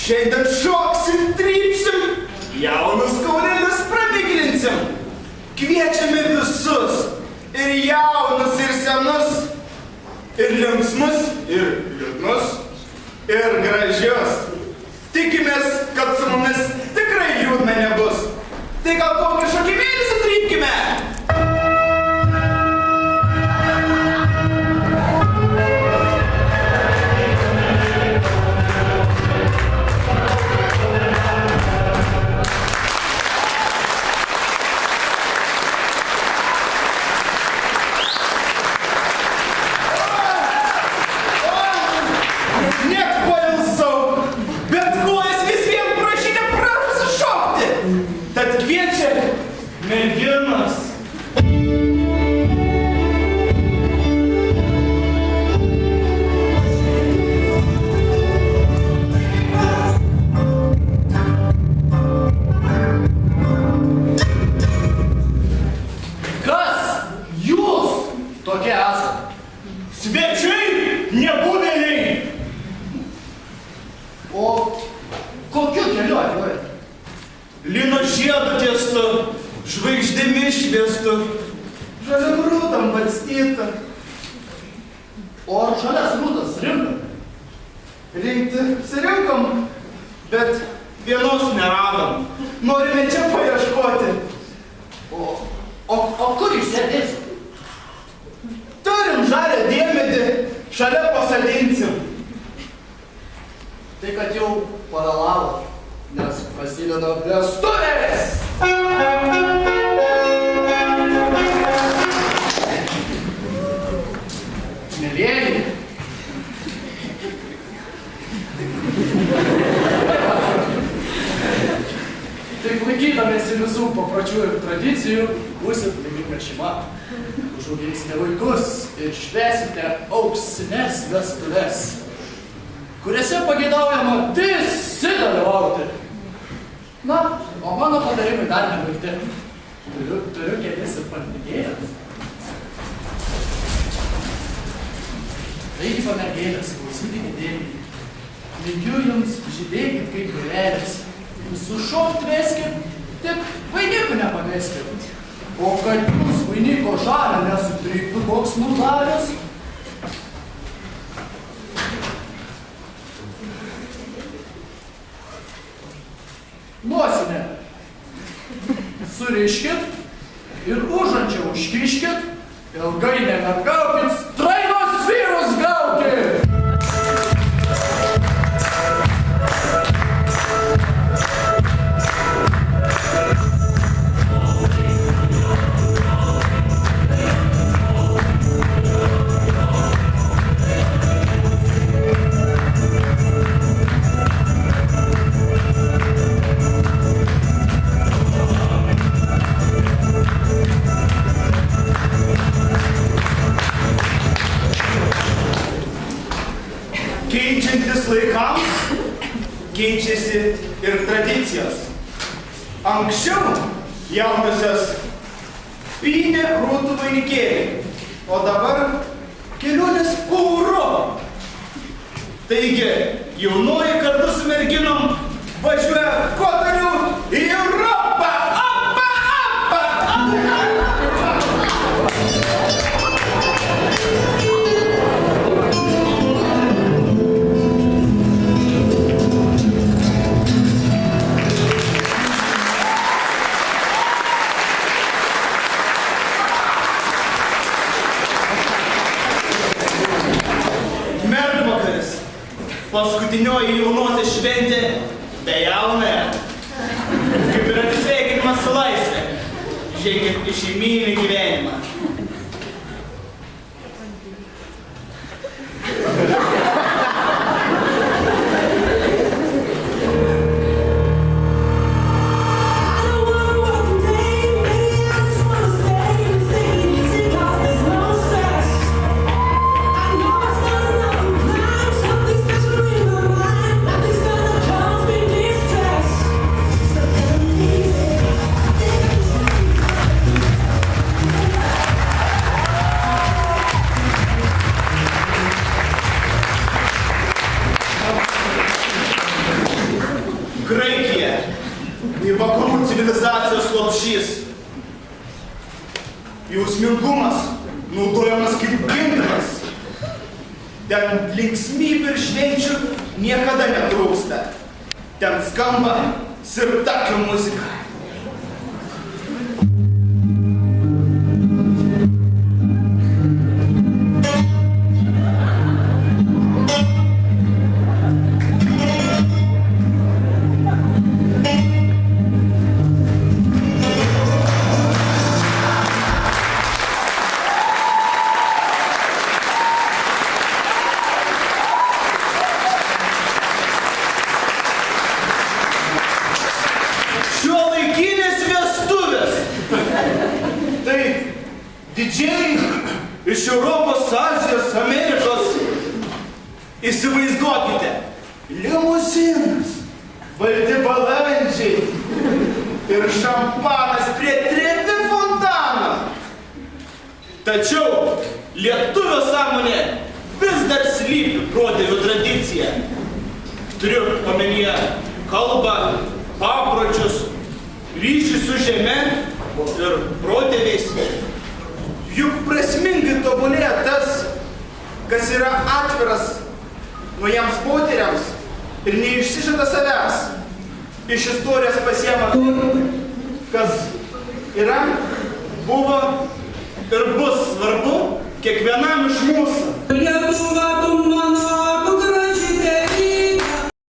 Šiandien šoksim, trypsim, jaunus kaulelius pramiglinsim. Kviečiame visus, ir jaunus, ir senus, ir linksmus, ir liūdnus, ir gražius. Tikimės, kad su mumis tikrai liūdna nebus. Tai gal kokį šokimėlį sutrypkime? Suriškit ir užančią užkiškit, ilgai nemergaukit, strainos vyrus gaukit! Keičiantis laikams, keičiasi ir tradicijos. Anksčiau jaunosios pynė rūtų vainikėlį, o dabar kelionės po Europą. Taigi, jaunoji kartu su merginom važiuoja kuo toliau į Europą. Paskutinioji jaunosios šventė be jaunąją. Kaip ir atsisveikinimas su laisve. Žiūrėkit į šeiminį gyvenimą. vakarų civilizacijos lopšys. Jausmingumas naudojamas kaip ginklas. Ten linksmybių ir švenčių niekada netrūksta. Ten skamba sirtakio muzika. Didžiai iš Europos, Azijos, Amerikos. Įsivaizduokite, limuzinas, balti balandžiai ir šampanas prie Trevi fontano. Tačiau lietuvio sąmonė vis dar slypi protėvių tradicija. Turiu omenyje kalbą, papročius, ryšį su žeme ir protėviais. Juk prasmingai tobulėja tas, kas yra atviras naujiems potyriams ir neišsižada savęs. Iš istorijos pasiema, kas yra, buvo ir bus svarbu kiekvienam iš mūsų.